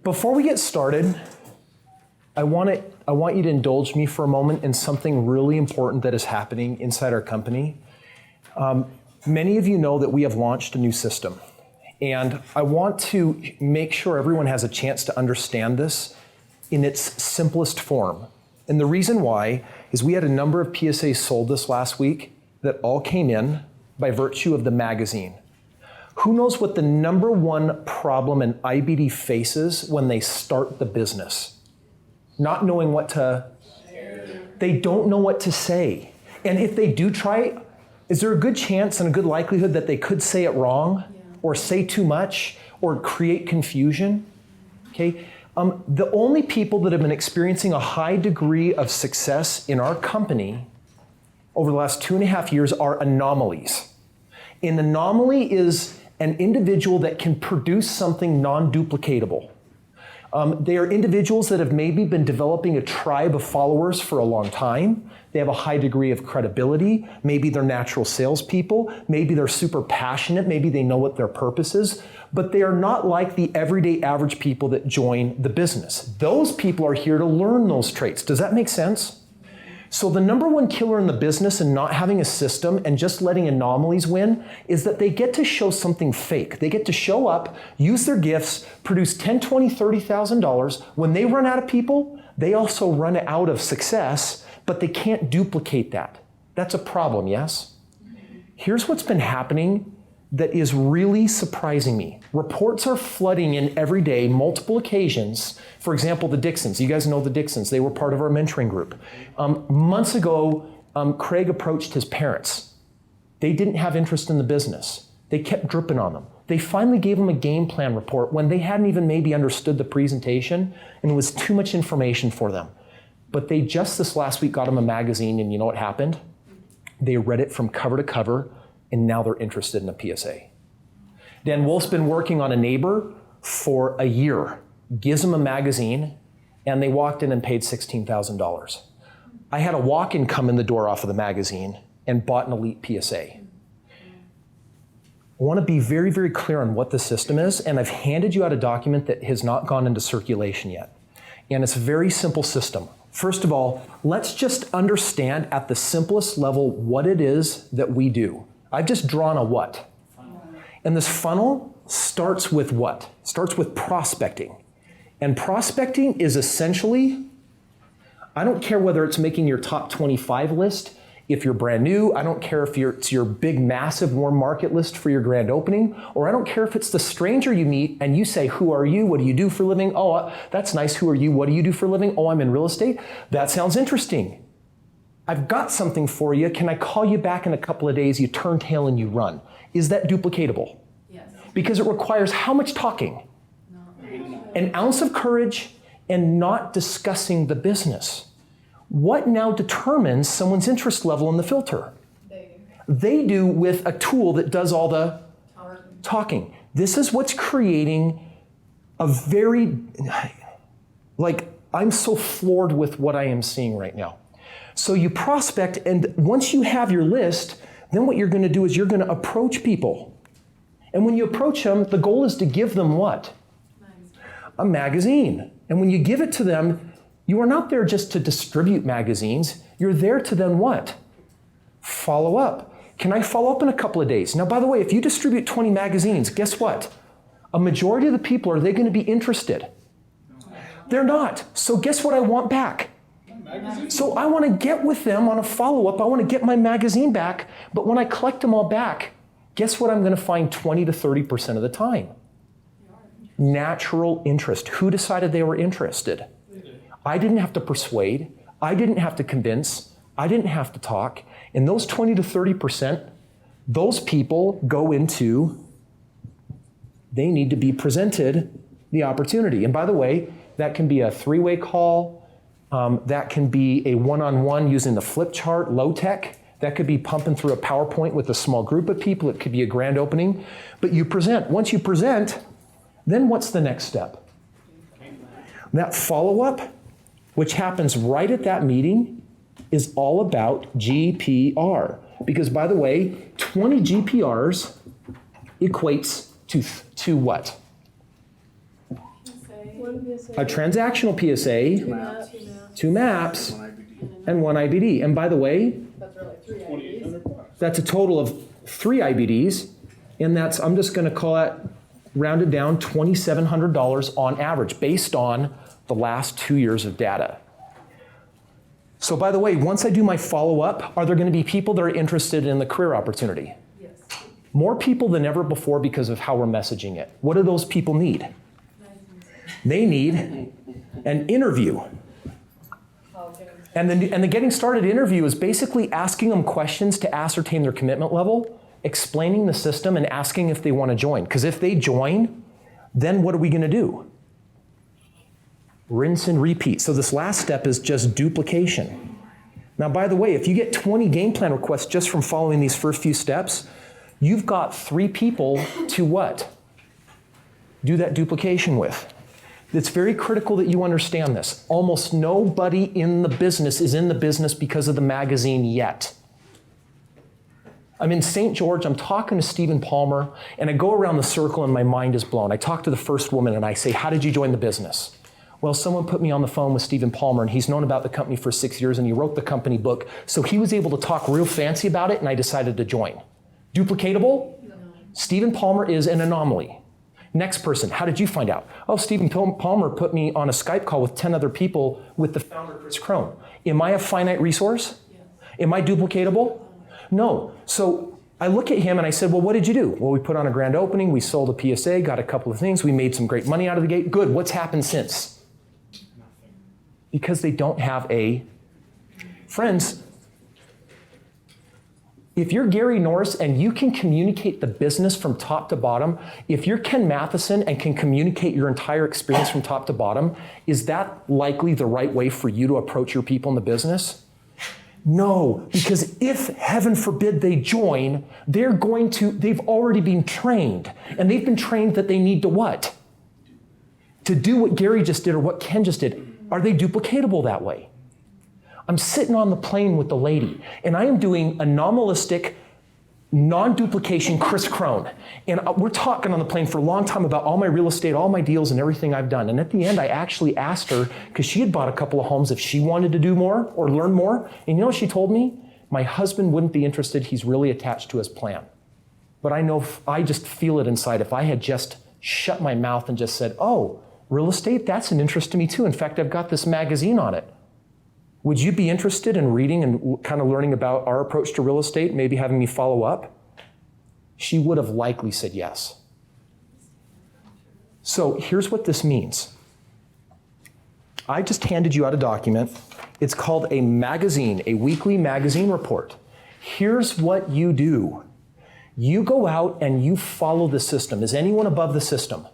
Before we get started, I want you to indulge me for a moment in something really important that is happening inside our company. Many of you know that we have launched a new system, and I want to make sure everyone has a chance to understand this in its simplest form. And the reason why is we had a number of PSAs sold this last week that all came in by virtue of the magazine. Who knows what the number one problem an IBD faces when they start the business? Not knowing what to, they don't know what to say. And if they do try, is there a good chance and a good likelihood that they could say it wrong or say too much or create confusion? Okay. The only people that have been experiencing a high degree of success in our company over the last 2.5 years are anomalies. An anomaly is an individual that can produce something non-duplicatable. They are individuals that have maybe been developing a tribe of followers for a long time. They have a high degree of credibility. Maybe they're natural salespeople. Maybe they're super passionate. Maybe they know what their purpose is. But they are not like the everyday average people that join the business. Those people are here to learn those traits. Does that make sense? So the number one killer in the business in not having a system and just letting anomalies win is that they get to show something fake. They get to show up, use their gifts, produce $10,000, $20,000, $30,000. When they run out of people, they also run out of success, but they can't duplicate that. That's a problem, yes? Here's what's been happening that is really surprising me. Reports are flooding in every day, multiple occasions. For example, the Dixons. You guys know the Dixons. They were part of our mentoring group. Months ago, Craig approached his parents. They didn't have interest in the business. They kept dripping on them. They finally gave him a game plan report when they hadn't even maybe understood the presentation, and it was too much information for them. But they just this last week got him a magazine, and you know what happened? They read it from cover to cover, and now they're interested in a PSA. Dan Wolf's been working on a neighbor for a year, gives him a magazine, and they walked in and paid $16,000. I had a walk-in come in the door off of the magazine and bought an elite PSA. I want to be very, very clear on what the system is, and I've handed you out a document that has not gone into circulation yet. And it's a very simple system. First of all, let's just understand at the simplest level what it is that we do. I've just drawn a what? And this funnel starts with what? Starts with prospecting. And prospecting is essentially, I don't care whether it's making your top 25 list, if you're brand new, I don't care if it's your big, massive warm market list for your grand opening, or I don't care if it's the stranger you meet and you say, who are you? What do you do for a living? Oh, that's nice. Who are you? What do you do for a living? Oh, I'm in real estate. That sounds interesting. I've got something for you. Can I call you back in a couple of days? You turn tail and you run. Is that duplicatable? Yes. Because it requires how much talking? No. An ounce of courage and not discussing the business. What now determines someone's interest level in the filter? They do with a tool that does all the talking. This is what's creating a very, I'm so floored with what I am seeing right now. So you prospect, and once you have your list, then what you're going to do is you're going to approach people. And when you approach them, the goal is to give them what? A magazine. And when you give it to them, you are not there just to distribute magazines. You're there to then what? Follow up. Can I follow up in a couple of days? Now, by the way, if you distribute 20 magazines, guess what? A majority of the people, are they going to be interested? They're not. So guess what I want back? So I want to get with them on a follow-up. I want to get my magazine back. But when I collect them all back, guess what I'm going to find 20 to 30% of the time? Natural interest. Who decided they were interested? I didn't have to persuade. I didn't have to convince. I didn't have to talk. And those 20 to 30%, those people go into, they need to be presented the opportunity. And by the way, that can be a three-way call. That can be a one-on-one using the flip chart, low tech. That could be pumping through a PowerPoint with a small group of people. It could be a grand opening. But you present. Once you present, then what's the next step? That follow-up, which happens right at that meeting, is all about GPR. Because by the way, 20 GPRs equates to what? a transactional PSA, 2 maps, and 1 IBD. And by the way, that's a total of 3 IBDs, and that's, I'm just going to call that, rounded down, $2,700 on average, based on the last 2 years of data. So by the way, once I do my follow-up, are there going to be people that are interested in the career opportunity? Yes. More people than ever before because of how we're messaging it. What do those people need? They need an interview. And the getting started interview is basically asking them questions to ascertain their commitment level, explaining the system, and asking if they want to join. Because if they join, then what are we going to do? Rinse and repeat. So this last step is just duplication. Now, by the way, if you get 20 game plan requests just from following these first few steps, you've got 3 people to what? Do that duplication with. It's very critical that you understand this. Almost nobody in the business is in the business because of the magazine yet. I'm in St. George, I'm talking to Stephen Palmer, and I go around the circle and my mind is blown. I talk to the first woman and I say, how did you join the business? Well, someone put me on the phone with Stephen Palmer, and he's known about the company for 6 years, and he wrote the company book, so he was able to talk real fancy about it, and I decided to join. Duplicatable? No. Stephen Palmer is an anomaly. Next person, how did you find out? Oh, Stephen Palmer put me on a Skype call with 10 other people with the founder, Kris. Am I a finite resource? Yes. Am I duplicatable? No. So I look at him and I said, well, what did you do? Well, we put on a grand opening, we sold a PSA, got a couple of things, we made some great money out of the gate. Good, what's happened since? Because they don't have a... Friends, if you're Gary Norris and you can communicate the business from top to bottom, if you're Ken Matheson and can communicate your entire experience from top to bottom, is that likely the right way for you to approach your people in the business? No, because if, heaven forbid, they join, they've already been trained. And they've been trained that they need to what? To do what Gary just did or what Ken just did. Are they duplicatable that way? I'm sitting on the plane with the lady, and I am doing anomalistic, non-duplication Kris. And we're talking on the plane for a long time about all my real estate, all my deals, and everything I've done. And at the end, I actually asked her, because she had bought a couple of homes, if she wanted to do more or learn more. And you know what she told me? My husband wouldn't be interested. He's really attached to his plan. But I know, I just feel it inside. If I had just shut my mouth and just said, oh, real estate, that's an interest to me too. In fact, I've got this magazine on it. Would you be interested in reading and kind of learning about our approach to real estate, maybe having me follow up? She would have likely said yes. So here's what this means. I just handed you out a document. It's called a magazine, a weekly magazine report. Here's what you do. You go out and you follow the system. Is anyone above the system?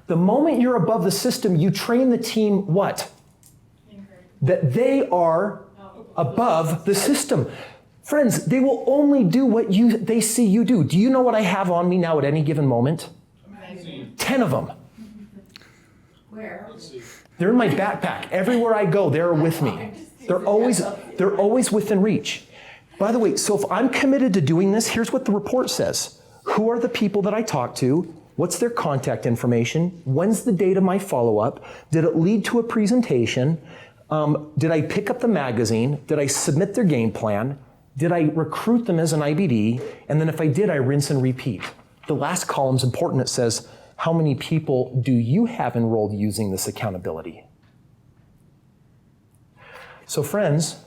The moment you're above the system, you train the team what? That they are above the system. Friends, they will only do what they see you do. Do you know what I have on me now at any given moment? 10 of them. Where? They're in my backpack. Everywhere I go, they're with me. They're always within reach. By the way, so if I'm committed to doing this, here's what the report says. Who are the people that I talk to? What's their contact information? When's the date of my follow-up? Did it lead to a presentation? Did I pick up the magazine? Did I submit their game plan? Did I recruit them as an IBD? And then if I did, I rinse and repeat. The last column's important. It says, how many people do you have enrolled using this accountability? So friends,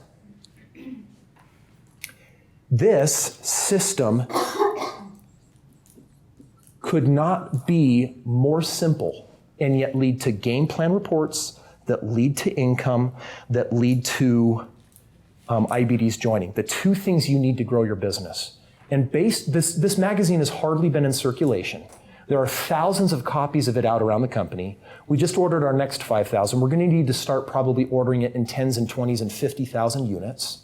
this system could not be more simple and yet lead to game plan reports that lead to income, that lead to IBDs joining. The 2 things you need to grow your business. And this magazine has hardly been in circulation. There are thousands of copies of it out around the company. We just ordered our next 5,000. We're going to need to start probably ordering it in 10s and 20s and 50,000 units.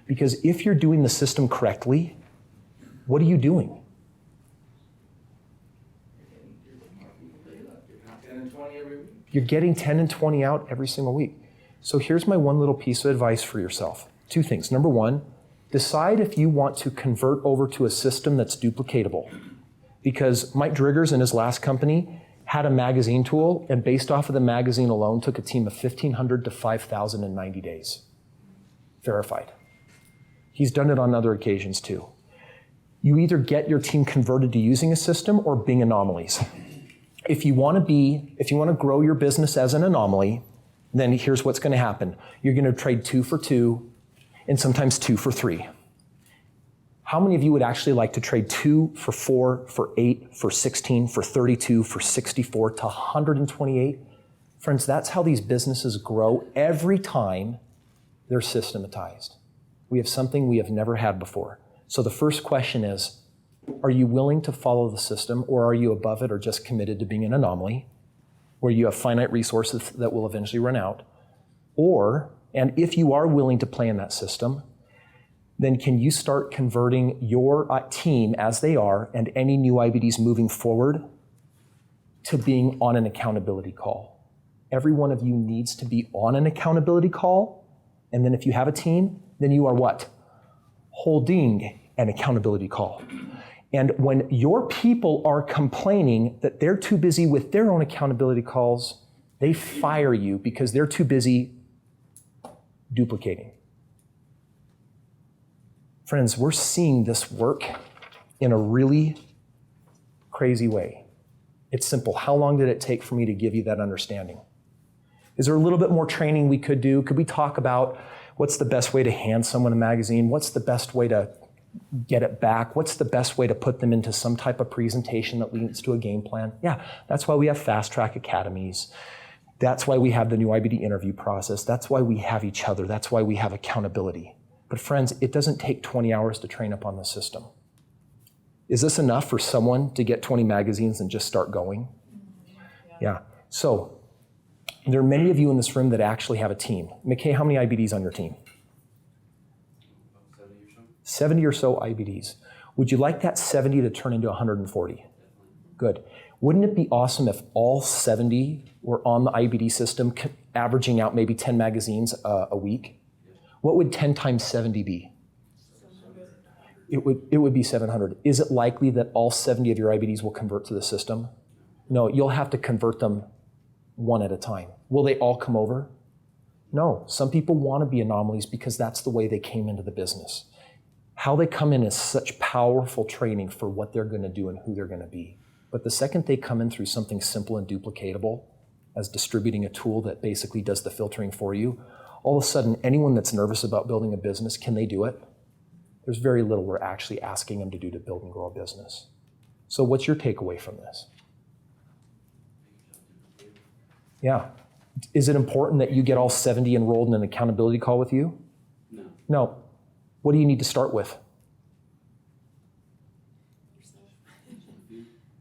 Because if you're doing the system correctly, what are you doing? You're getting 10 and 20 out every single week. So here's my one little piece of advice for yourself. 2 things. Number 1, decide if you want to convert over to a system that's duplicatable. Because Mike Driggers in his last company had a magazine tool, and based off of the magazine alone, took a team of 1,500 to 5,000 in 90 days. Verified. He's done it on other occasions too. You either get your team converted to using a system or being anomalies. If you want to grow your business as an anomaly, then here's what's going to happen. You're going to trade 2 for 2 and sometimes 2 for 3. How many of you would actually like to trade 2 for 4, for 8, for 16, for 32, for 64 to 128? Friends, that's how these businesses grow every time they're systematized. We have something we have never had before. So the first question is, are you willing to follow the system, or are you above it or just committed to being an anomaly where you have finite resources that will eventually run out? And if you are willing to play in that system, then can you start converting your team as they are and any new IBDs moving forward to being on an accountability call? Every one of you needs to be on an accountability call. And then if you have a team, then you are what? Holding an accountability call. And when your people are complaining that they're too busy with their own accountability calls, they fire you because they're too busy duplicating. Friends, we're seeing this work in a really crazy way. It's simple. How long did it take for me to give you that understanding? Is there a little bit more training we could do? Could we talk about what's the best way to hand someone a magazine? What's the best way to get it back? What's the best way to put them into some type of presentation that leads to a game plan? Yeah, that's why we have fast track academies. That's why we have the new IBD interview process. That's why we have each other. That's why we have accountability. But friends, it doesn't take 20 hours to train up on the system. Is this enough for someone to get 20 magazines and just start going? Yeah. So there are many of you in this room that actually have a team. McKay, how many IBDs on your team? 70 or so IBDs. Would you like that 70 to turn into 140? Good. Wouldn't it be awesome if all 70 were on the IBD system, averaging out maybe 10 magazines a week? What would 10 times 70 be? It would be 700. Is it likely that all 70 of your IBDs will convert to the system? No, you'll have to convert them one at a time. Will they all come over? No. Some people want to be anomalies because that's the way they came into the business. How they come in is such powerful training for what they're going to do and who they're going to be. But the second they come in through something simple and duplicatable, as distributing a tool that basically does the filtering for you, all of a sudden, anyone that's nervous about building a business, can they do it? There's very little we're actually asking them to do to build and grow a business. So what's your takeaway from this? Yeah. Is it important that you get all 70 enrolled in an accountability call with you? No. No. What do you need to start with?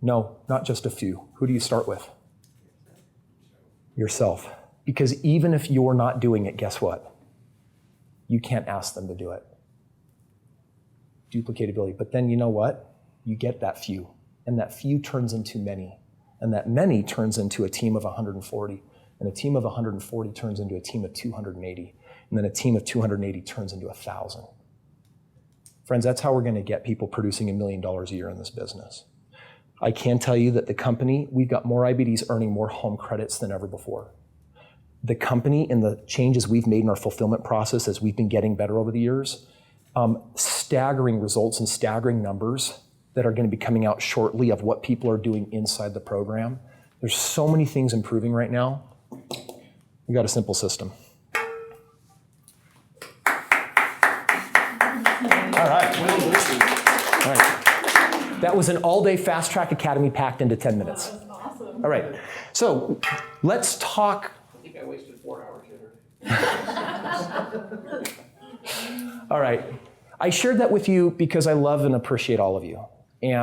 No, not just a few. Who do you start with? Yourself. Because even if you're not doing it, guess what? You can't ask them to do it. Duplicatability. But then you know what? You get that few. And that few turns into many. And that many turns into a team of 140. And a team of 140 turns into a team of 280. And then a team of 280 turns into 1,000. Friends, that's how we're going to get people producing $1 million a year in this business. I can tell you that the company, we've got more IBDs earning more home credits than ever before. The company and the changes we've made in our fulfillment process as we've been getting better over the years, staggering results and staggering numbers that are going to be coming out shortly of what people are doing inside the program. There's so many things improving right now. We got a simple system. All right. All right. That was an all-day Fast Track Academy packed into 10 minutes. That was awesome. All right. So let's talk. I think I wasted 4 hours here. All right. I shared that with you because I love and appreciate all of you. And